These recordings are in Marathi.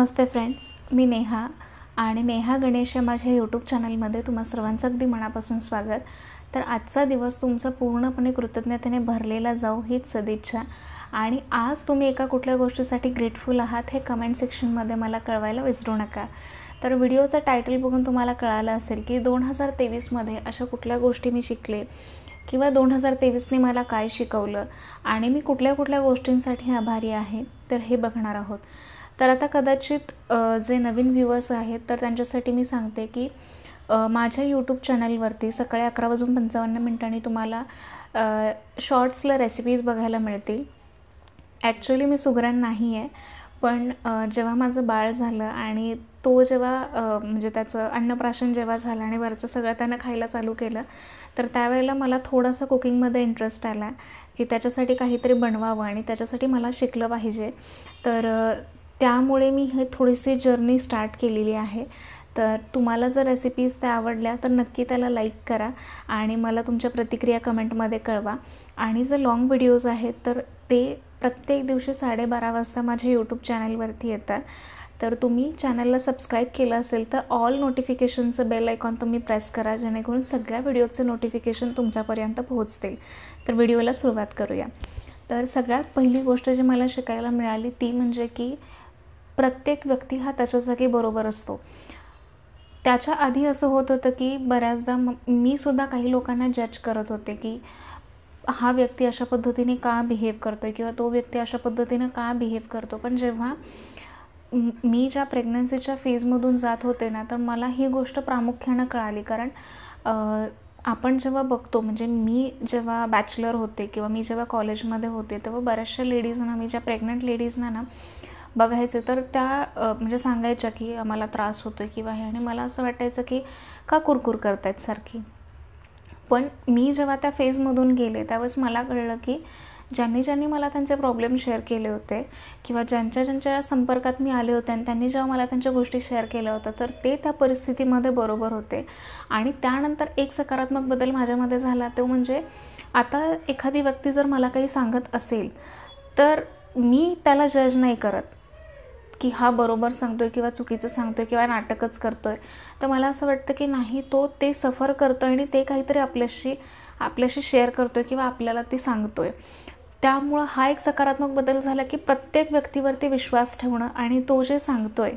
नमस्ते फ्रेंड्स, मी नेहा आणि नेहा गणेश या माझ्या यूट्यूब चॅनलमध्ये तुम्हा सर्वांचं अगदी मनापासून स्वागत. तर आजचा दिवस तुमचा पूर्णपणे कृतज्ञतेने भरलेला जाऊ हीच सदिच्छा. आणि आज तुम्ही एका कुठल्या गोष्टीसाठी ग्रेटफुल आहात हे कमेंट सेक्शनमध्ये मला कळवायला विसरू नका. तर व्हिडिओचं टायटल बघून तुम्हाला कळालं असेल की 2023मध्ये अशा कुठल्या गोष्टी मी शिकले किंवा 2023ने मला काय शिकवलं आणि मी कुठल्या कुठल्या गोष्टींसाठी आभारी आहे, तर हे बघणार आहोत. तर आता कदाचित जे नवीन व्ह्यूअर्स आहेत तर त्यांच्यासाठी मी सांगते की माझ्या यूट्यूब चॅनलवरती सकाळी 11:55 तुम्हाला शॉर्ट्सला रेसिपीज बघायला मिळतील. ॲक्च्युली मी सुगरण नाही आहे, पण जेव्हा माझं बाळ झालं आणि तो जेव्हा म्हणजे त्याचं अन्नप्राशन जेव्हा झालं आणि वरचं सगळं त्यानं खायला चालू केलं, तर त्यावेळेला मला थोडासा कुकिंगमध्ये इंटरेस्ट आला की त्याच्यासाठी काहीतरी बनवावं आणि त्याच्यासाठी मला शिकलं पाहिजे. तर त्यामुळे मी हे थोडीशी जर्नी स्टार्ट केलेली आहे. तर तुम्हाला जर रेसिपीज त्या आवडल्या तर नक्की त्याला लाईक करा आणि मला तुमच्या प्रतिक्रिया कमेंटमध्ये कळवा. आणि जर लाँग व्हिडिओज आहेत तर ते प्रत्येक दिवशी 12:30 वाजता माझ्या यूट्यूब चॅनलवरती येतात. तर तुम्ही चॅनलला सबस्क्राईब केलं असेल तर ऑल नोटिफिकेशनचं बेल आयकॉन तुम्ही प्रेस करा, जेणेकरून सगळ्या व्हिडिओचे नोटिफिकेशन तुमच्यापर्यंत पोहोचतील. तर व्हिडिओला सुरुवात करूया. तर सगळ्यात पहिली गोष्ट जी मला शिकायला मिळाली ती म्हणजे की प्रत्येक व्यक्ती हा त्याच्या जागी बरोबर असतो. त्याच्या आधी असं होत होतं की बऱ्याचदा मी सुद्धा काही लोकांना जज करत होते की हा व्यक्ती अशा पद्धतीने का बिहेव करतो आहे किंवा तो व्यक्ती अशा पद्धतीने का बिहेव करतो. पण जेव्हा मी ज्या प्रेग्नन्सीच्या फेजमधून जात होते ना, तर मला ही गोष्ट प्रामुख्यानं कळाली. कारण आपण जेव्हा बघतो, म्हणजे मी जेव्हा बॅचलर होते किंवा मी जेव्हा कॉलेजमध्ये होते तेव्हा बऱ्याचशा लेडीजना, मी ज्या प्रेग्नंट लेडीजना ना बघायचे, तर त्या म्हणजे सांगायच्या की आम्हाला त्रास होतो आहे किंवा हे, आणि मला असं वाटायचं की का कुरकुर करतायत सारखी. पण मी जेव्हा त्या फेजमधून गेले त्यावेळेस मला कळलं की ज्यांनी मला त्यांचे प्रॉब्लेम शेअर केले होते किंवा ज्यांच्या संपर्कात मी आले होते आणि त्यांनी जेव्हा मला त्यांच्या गोष्टी शेअर केल्या होत्या तर ते त्या परिस्थितीमध्ये बरोबर होते. आणि त्यानंतर एक सकारात्मक बदल माझ्यामध्ये झाला, तो म्हणजे आता एखादी व्यक्ती जर मला काही सांगत असेल तर मी त्याला जज नाही करत की हा बरोबर सांगतोय किंवा चुकीचं सांगतोय किंवा नाटकच करतोय. तर मला असं वाटतं की नाही, तो ते सफर करतोय आणि ते काहीतरी आपल्याशी शेअर करतोय किंवा आपल्याला ते सांगतोय. त्यामुळं हा एक सकारात्मक बदल झाला की प्रत्येक व्यक्तीवरती विश्वास ठेवणं आणि तो जे सांगतोय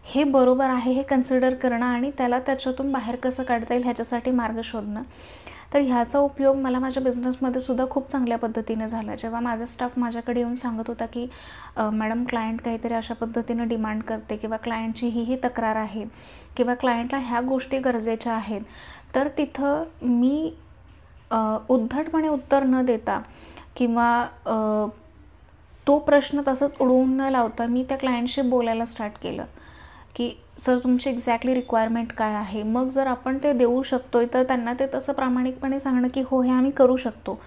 हे बरोबर आहे हे कन्सिडर करणं आणि त्याला त्याच्यातून बाहेर कसं काढता येईल ह्याच्यासाठी मार्ग शोधणं. तर ह्याचा उपयोग मला माझ्या बिझनेसमध्ये सुद्धा खूप चांगल्या पद्धतीने झाला. जेव्हा माझा स्टाफ माझ्याकडे येऊन सांगत होता की मॅडम, क्लायंट काहीतरी अशा पद्धतीनं डिमांड करते किंवा क्लायंटची ही तक्रार आहे किंवा क्लायंटला ह्या गोष्टी गरजेच्या आहेत, तर तिथं मी उद्धटपणे उत्तर न देता किंवा तो प्रश्न तसंच उडवून न लावता मी त्या क्लायंटशी बोलायला स्टार्ट केलं की सर तुमची एक्झॅक्टली रिक्वायरमेंट काय आहे. मग जर आपण ते देऊ शकतोय तर त्यांना ते तसं प्रामाणिकपणे सांगणं की हो, हे आम्ही करू शकतो.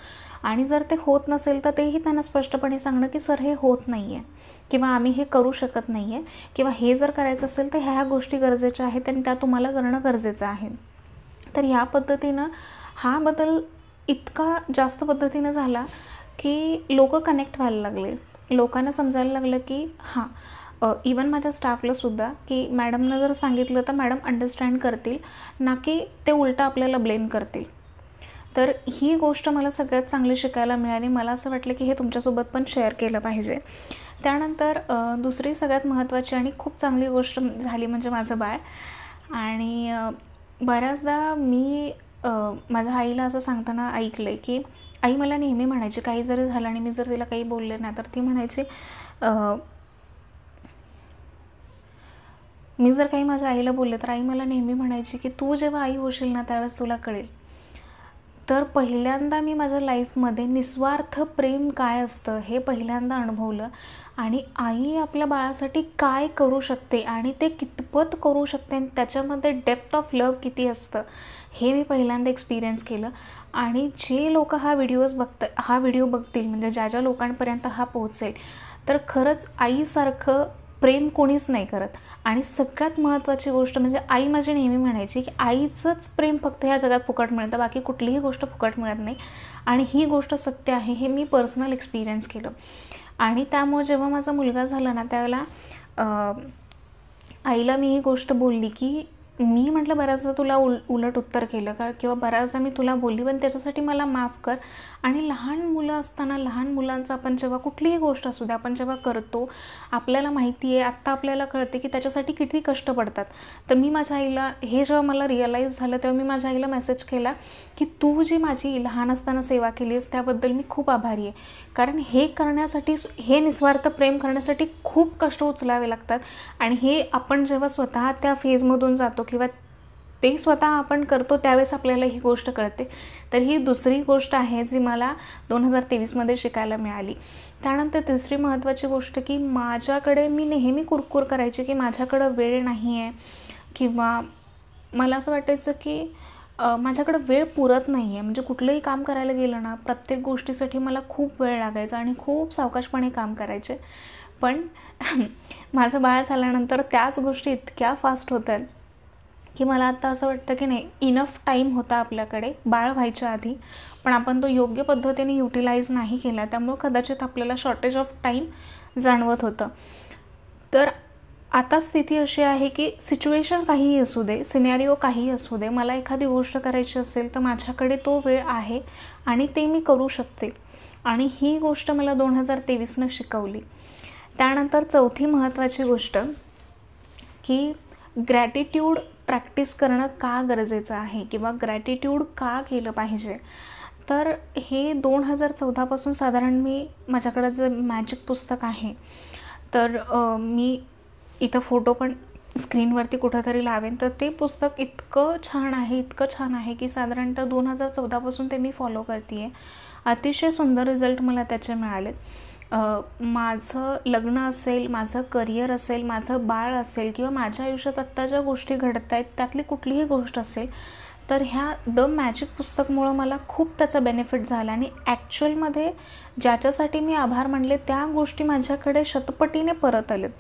आणि जर ते होत नसेल तर तेही त्यांना स्पष्टपणे सांगणं की सर हे होत नाही आहे किंवा आम्ही हे करू शकत नाही आहे किंवा हे जर करायचं असेल तर ह्या गोष्टी गरजेच्या आहेत आणि त्या तुम्हाला करणं गरजेचं आहे. तर ह्या पद्धतीनं हा बदल इतका जास्त पद्धतीनं झाला की लोक कनेक्ट व्हायला लागले. लोकांना समजायला लागलं की हां, इवन माझ्या स्टाफलासुद्धा की मॅडमनं जर सांगितलं तर मॅडम अंडरस्टँड करतील, ना की ते उलटं आपल्याला ब्लेम करतील. तर ही गोष्ट मला सगळ्यात चांगली शिकायला मिळाली. मला असं वाटलं की हे तुमच्यासोबत पण शेअर केलं पाहिजे. त्यानंतर दुसरी सगळ्यात महत्त्वाची आणि खूप चांगली गोष्ट झाली म्हणजे माझं बाळ. आणि बऱ्याचदा मी माझ्या आईला असं सांगताना ऐकलं आहे की आई मला नेहमी म्हणायची, काही जरी झालं आणि मी जर तिला काही बोलले ना तर ती म्हणायची, मी जर काही माझ्या आईला बोलले तर आई मला नेहमी म्हणायची की तू जेव्हा आई होशील ना त्यावेळेस तुला कळेल. तर पहिल्यांदा मी माझ्या लाईफमध्ये निस्वार्थ प्रेम काय असतं हे पहिल्यांदा अनुभवलं आणि आई आपल्या बाळासाठी काय करू शकते आणि ते कितपत करू शकते आणि त्याच्यामध्ये डेप्थ ऑफ लव्ह किती असतं हे मी पहिल्यांदा एक्सपिरियन्स केलं. आणि जे लोक हा व्हिडिओ बघतील, म्हणजे ज्या लोकांपर्यंत हा पोहोचेल, तर खरंच आईसारखं प्रेम कोणीच नाही करत. आणि सगळ्यात महत्त्वाची गोष्ट म्हणजे आई माझी नेहमी म्हणायची की आईचंच प्रेम फक्त ह्या जगात फुकट मिळतं, बाकी कुठलीही गोष्ट फुकट मिळत नाही. आणि ही गोष्ट सत्य आहे, हे मी पर्सनल एक्सपिरियन्स केलं. आणि त्यामुळे जेव्हा माझा मुलगा झाला ना त्यावेळेला आईला मी ही गोष्ट बोलली की मी म्हटलं बऱ्याचदा तुला उलट उत्तर केलं का, किंवा बऱ्याचदा मी तुला बोलली, पण त्याच्यासाठी मला माफ कर. आणि लहान मुलं असताना लहान मुलांचं आपण जेव्हा कुठलीही गोष्ट असू द्या आपण जेव्हा करतो, आपल्याला माहिती आहे, आत्ता आपल्याला कळते की त्याच्यासाठी किती कष्ट पडतात. तर मी माझ्या आईला, हे जेव्हा मला रिअलाईज झालं तेव्हा मी माझ्या आईला मेसेज केला की तू जी माझी लहान असताना सेवा केली आहेस त्याबद्दल मी खूप आभारी आहे. कारण हे करण्यासाठी, हे निस्वार्थ प्रेम करण्यासाठी खूप कष्ट उचलावे लागतात. आणि हे आपण जेव्हा स्वतः त्या फेजमधून जातो किंवा ते स्वतः आपण करतो त्यावेळेस आपल्याला ही गोष्ट कळते. तर ही दुसरी गोष्ट आहे जी मला 2023मध्ये शिकायला मिळाली. त्यानंतर तिसरी महत्त्वाची गोष्ट की माझ्याकडे, मी नेहमी कुरकुर करायची की माझ्याकडं वेळ नाही आहे, किंवा मला असं वाटायचं की माझ्याकडं वेळ पुरत नाही आहे. म्हणजे कुठलंही काम करायला गेलं ना, प्रत्येक गोष्टीसाठी मला खूप वेळ लागायचा आणि खूप सावकाशपणे काम करायचे. पण माझं बाळ झाल्यानंतर त्याच गोष्टी इतक्या फास्ट होतात की मला आता असं वाटतं की नाही, इनफ टाईम होता आपल्याकडे बाळ व्हायच्या आधी, पण आपण तो योग्य पद्धतीने युटिलाइज नाही केला, त्यामुळं कदाचित आपल्याला शॉर्टेज ऑफ टाईम जाणवत होतं. तर आता स्थिती अशी आहे की सिच्युएशन काहीही असू दे, सिनेरिओ काहीही असू दे, मला एखादी गोष्ट करायची असेल तर माझ्याकडे तो वेळ आहे आणि ते मी करू शकते. आणि ही गोष्ट मला 2023नं शिकवली. त्यानंतर चौथी महत्त्वाची गोष्ट की ग्रॅटिट्यूड प्रॅक्टिस करणं का गरजेचं आहे, किंवा ग्रॅटिट्यूड का केलं पाहिजे. तर हे 2014पासून साधारण मी, माझ्याकडं जे मॅजिक पुस्तक आहे, तर मी इथं फोटो पण स्क्रीनवरती कुठंतरी लावेन, तर ते पुस्तक इतकं छान आहे की साधारणतः 2014पासून ते मी फॉलो करते आहे. अतिशय सुंदर रिझल्ट मला त्याचे मिळालेत. माझं लग्न असेल, माझं करिअर असेल, माझं बाळ असेल, किंवा माझ्या आयुष्यात आत्ता ज्या गोष्टी घडत आहेत त्यातली कुठलीही गोष्ट असेल, तर ह्या द मॅजिक पुस्तकमुळं मला खूप त्याचा बेनिफिट झाला. आणि ॲक्च्युअलमध्ये ज्याच्यासाठी मी आभार मानले त्या गोष्टी माझ्याकडे शतपटीने परत आलेत.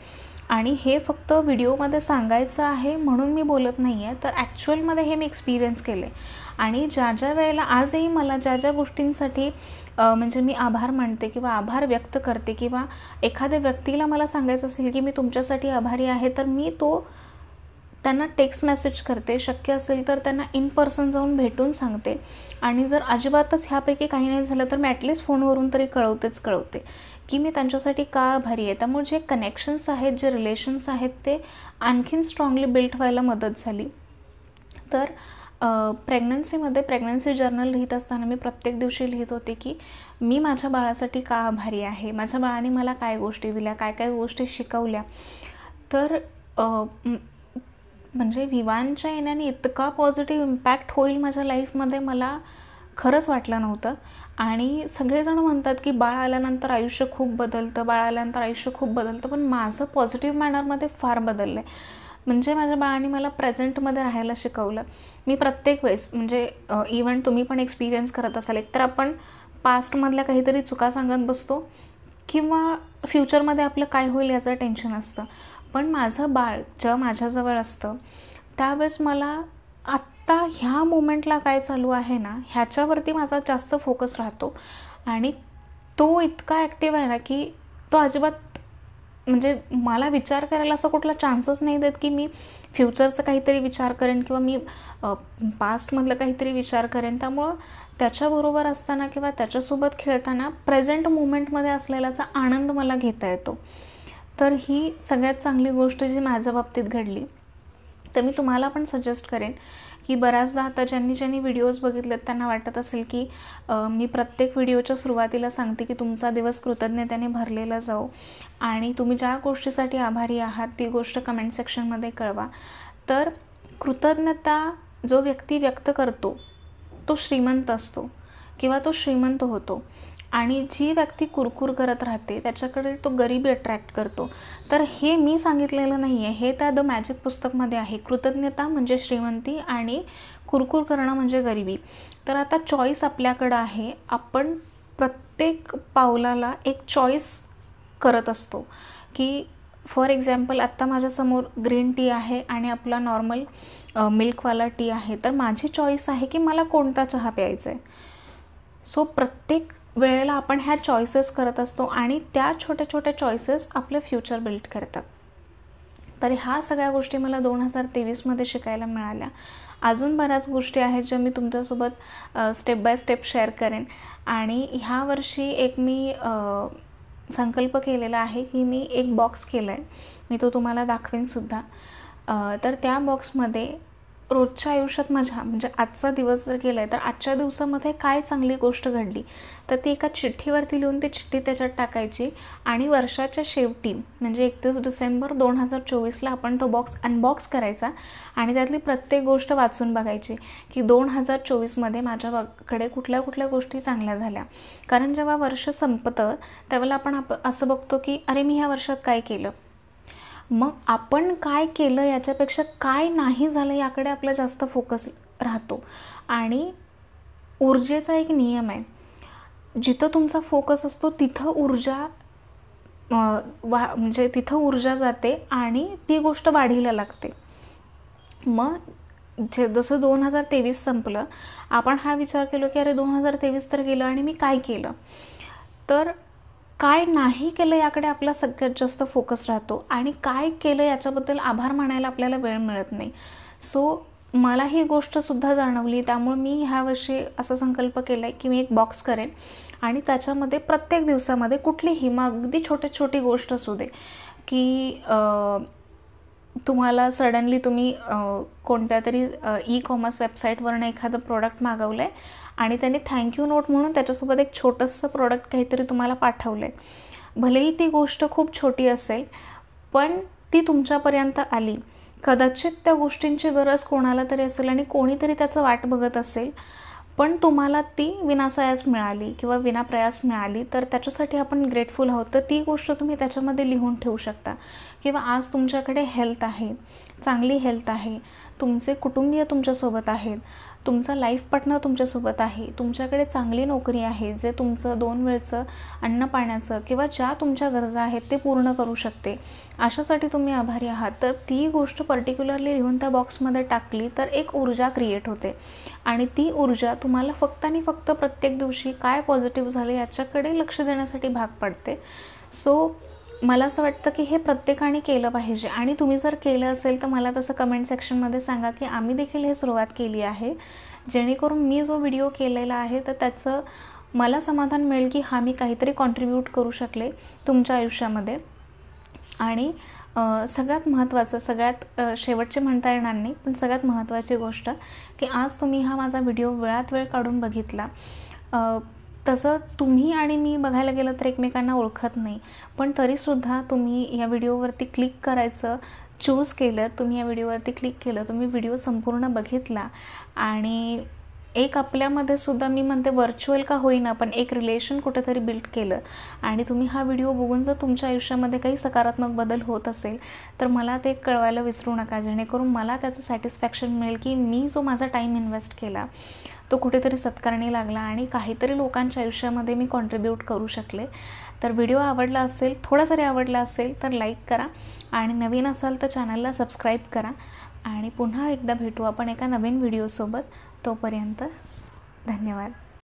आणि हे फक्त व्हिडिओमध्ये सांगायचं आहे म्हणून मी बोलत नाही आहे, तर ॲक्च्युअलमध्ये हे मी एक्सपिरियन्स केले. आणि ज्या वेळेला आजही मला ज्या गोष्टींसाठी म्हणजे मी आभार मानते किंवा आभार व्यक्त करते, किंवा एखाद्या व्यक्तीला मला सांगायचं असेल की मी तुमच्यासाठी आभारी आहे, तर मी तो त्यांना टेक्स्ट मेसेज करते, शक्य असेल तर त्यांना इन पर्सन जाऊन भेटून सांगते. आणि जर अजिबातच ह्यापैकी काही नाही झालं तर मी ॲटलिस्ट फोनवरून तरी कळवते की मी त्यांच्यासाठी का आभारी आहे. त्यामुळे जे कनेक्शन्स आहेत, जे रिलेशन्स आहेत, ते आणखीन स्ट्रॉंगली बिल्ट व्हायला मदत झाली. तर प्रेग्नन्सी जर्नल लिहित असताना मी प्रत्येक दिवशी लिहित होते की मी माझ्या बाळासाठी का आभारी आहे, माझ्या बाळाने मला काय गोष्टी दिल्या, काय गोष्टी शिकवल्या. तर म्हणजे विवांच्या येण्याने इतका पॉझिटिव्ह इम्पॅक्ट होईल माझ्या लाईफमध्ये मला खरंच वाटलं नव्हतं. आणि सगळेजण म्हणतात की बाळ आल्यानंतर आयुष्य खूप बदलतं, पण माझं पॉझिटिव्ह मॅनरमध्ये फार बदललं आहे. म्हणजे माझ्या बाळाने मला प्रेझेंटमध्ये राहायला शिकवलं. मी प्रत्येक वेळेस, म्हणजे इव्हन तुम्ही पण एक्सपिरियन्स करत असाल, एकतर आपण पास्टमधल्या काहीतरी चुका सांगत बसतो किंवा फ्युचरमध्ये आपलं काय होईल याचं टेन्शन असतं. पण माझं बाळ जेव्हा माझ्याजवळ असतं त्यावेळेस मला आत्ता ह्या मोमेंटला काय चालू आहे ना ह्याच्यावरती माझा जास्त फोकस राहतो. आणि तो इतका ॲक्टिव्ह आहे ना की तो अजिबात, म्हणजे मला विचार करायला असा कुठला चान्सच नाही देत की मी फ्युचरचं काहीतरी विचार करेन किंवा मी पास्टमधलं काहीतरी विचार करेन. त्यामुळं त्याच्याबरोबर असताना किंवा त्याच्यासोबत खेळताना प्रेझेंट मोमेंटमध्ये असलेल्याचा आनंद मला घेता येतो. तर ही सगळ्यात चांगली गोष्ट जी माझ्या बाबतीत घडली. तर मी तुम्हाला पण सजेस्ट करेन की बऱ्याचदा आता ज्यांनी व्हिडिओज बघितलेत त्यांना वाटत असेल की मी प्रत्येक व्हिडिओच्या सुरुवातीला सांगते की तुमचा दिवस कृतज्ञतेने भरलेला जाऊ आणि तुम्ही ज्या गोष्टीसाठी आभारी आहात ती गोष्ट कमेंट सेक्शनमध्ये कळवा. तर कृतज्ञता जो व्यक्ती व्यक्त करतो तो श्रीमंत असतो किंवा तो श्रीमंत होतो. आणि जी व्यक्ती कुरकुर करत राहते त्याच्याकडे तो गरिबी अट्रॅक्ट करतो. तर हे मी सांगितलेलं नाही आहे, हे त्या द मॅजिक पुस्तकमध्ये आहे. कृतज्ञता म्हणजे श्रीमंती आणि कुरकुर करणं म्हणजे गरिबी. तर आता चॉईस आपल्याकडं आहे. आपण प्रत्येक पावलाला एक चॉईस करत असतो की फॉर एक्झाम्पल आत्ता माझ्यासमोर ग्रीन टी आहे आणि आपला नॉर्मल मिल्कवाला टी आहे. तर माझी चॉईस आहे की मला कोणता चहा प्यायचा आहे. सो प्रत्येक वेळेला आपण ह्या चॉईसेस करत असतो आणि त्या छोट्या छोट्या चॉईसेस आपलं फ्युचर बिल्ड करतात. तर ह्या सगळ्या गोष्टी मला 2023मध्ये शिकायला मिळाल्या. अजून बऱ्याच गोष्टी आहेत ज्या मी तुमच्यासोबत स्टेप बाय स्टेप शेअर करेन. आणि ह्या वर्षी एक मी संकल्प केलेला आहे की मी एक बॉक्स केला आहे, मी तो तुम्हाला दाखवेनसुद्धा. तर त्या बॉक्समध्ये रोजच्या आयुष्यात माझ्या म्हणजे आजचा दिवस जर गेला आहे तर आजच्या दिवसामध्ये काय चांगली गोष्ट घडली तर ती एका चिठ्ठीवरती लिहून ती चिठ्ठी त्याच्यात टाकायची आणि वर्षाच्या शेवटी म्हणजे 31 डिसेंबर 2024ला आपण तो बॉक्स अनबॉक्स करायचा आणि त्यातली प्रत्येक गोष्ट वाचून बघायची की 2024मध्ये माझ्याकडे कुठल्या कुठल्या गोष्टी चांगल्या झाल्या. कारण जेव्हा वर्ष संपतं त्यावेळेला आपण असं बघतो की अरे मी ह्या वर्षात काय केलं, मग आपण काय केलं याच्यापेक्षा काय नाही झालं याकडे आपला जास्त फोकस राहतो. आणि ऊर्जेचा एक नियम आहे, जिथं तुमचा फोकस असतो तिथं ऊर्जा म्हणजे तिथं ऊर्जा जाते आणि ती गोष्ट वाढीला लागते. मग जसं 2023 संपलं, आपण हा विचार केला की अरे 2023 तर गेलं आणि मी काय केलं, तर काय नाही केलं याकडे आपला सगळ्यात जास्त फोकस राहतो आणि काय केलं याच्याबद्दल आभार मानायला आपल्याला वेळ मिळत नाही. सो मला ही गोष्टसुद्धा जाणवली, त्यामुळे मी ह्या वर्षी असा संकल्प केला आहे की मी एक बॉक्स करेन आणि त्याच्यामध्ये प्रत्येक दिवसामध्ये कुठलीही मग अगदी छोटी गोष्ट असू दे की तुम्हाला सडनली तुम्ही कोणत्या तरी ई-कॉमर्स वेबसाईटवरनं एखादं प्रोडक्ट मागवलं आहे आणि त्याने थँक्यू नोट म्हणून त्याच्यासोबत एक छोटंसं प्रोडक्ट काहीतरी तुम्हाला पाठवलं आहे. भलेही ती गोष्ट खूप छोटी असेल पण ती तुमच्यापर्यंत आली. कदाचित त्या गोष्टींची गरज कोणाला तरी असेल आणि कोणीतरी त्याचं वाट बघत असेल, पण तुम्हाला ती विनासायास मिळाली किंवा विनाप्रयास मिळाली तर त्याच्यासाठी आपण ग्रेटफुल आहोत. तर ती गोष्ट तुम्ही त्याच्यामध्ये लिहून ठेवू शकता. किंवा आज तुमच्याकडे हेल्थ आहे, चांगली हेल्थ आहे, तुमचे कुटुंबीय तुमच्यासोबत आहेत, तुमचा लाईफ पार्टनर तुमच्यासोबत आहे, तुमच्याकडे चांगली नोकरी आहे जे तुमचं 2 वेळचं अन्न पाण्याचं किंवा ज्या तुमच्या गरजा आहेत ते पूर्ण करू शकते, अशासाठी तुम्ही आभारी आहात. तर ती गोष्ट पर्टिक्युलरली लिहून त्या बॉक्समध्ये टाकली तर एक ऊर्जा क्रिएट होते आणि ती ऊर्जा तुम्हाला फक्त आणि फक्त प्रत्येक दिवशी काय पॉझिटिव्ह झालं याच्याकडे लक्ष देण्यासाठी भाग पडते. सो मला असं वाटतं की हे प्रत्येकाने केलं पाहिजे आणि तुम्ही जर केलं असेल तर मला तसं कमेंट सेक्शनमध्ये सांगा की आम्ही देखील हे सुरुवात केली आहे, जेणेकरून मी जो व्हिडिओ केलेला आहे तर त्याचं मला समाधान मिळेल की हा मी काहीतरी कॉन्ट्रीब्यूट करू शकले तुमच्या आयुष्यामध्ये. आणि सगळ्यात महत्त्वाचं, सगळ्यात शेवटचे म्हणता येणार नाही पण सगळ्यात महत्त्वाची गोष्ट की आज तुम्ही हा माझा व्हिडिओ वेळात वेळ काढून बघितला. तसं तुम्ही आणि मी बघायला गेलं तर एकमेकांना ओळखत नाही, पण तरीसुद्धा तुम्ही या व्हिडिओवरती क्लिक करायचं चूज केलं, तुम्ही या व्हिडिओवरती क्लिक केलं, तुम्ही व्हिडिओ संपूर्ण बघितला आणि एक आपल्यामध्ये सुद्धा मी म्हणते व्हर्च्युअल का होईना पण एक रिलेशन कुठेतरी बिल्ड केलं आणि तुम्ही हा व्हिडिओ बघून जर तुमच्या आयुष्यामध्ये काही सकारात्मक बदल होत असेल तर मला ते कळवायला विसरू नका, जेणेकरून मला त्याचं सॅटिस्फॅक्शन मिळेल की मी जो माझा टाईम इन्व्हेस्ट केला तो कुठेतरी सत्कारणी लागला आणि काहीतरी लोकांच्या आयुष्यामध्ये मी कॉन्ट्रीब्यूट करू शकले. तर व्हिडिओ आवडला असेल, थोडा जरी आवडला असेल तर लाईक करा आणि नवीन असाल तर चॅनलला सबस्क्राईब करा आणि पुन्हा एकदा भेटू आपण एका नवीन व्हिडिओसोबत. तोपर्यंत धन्यवाद.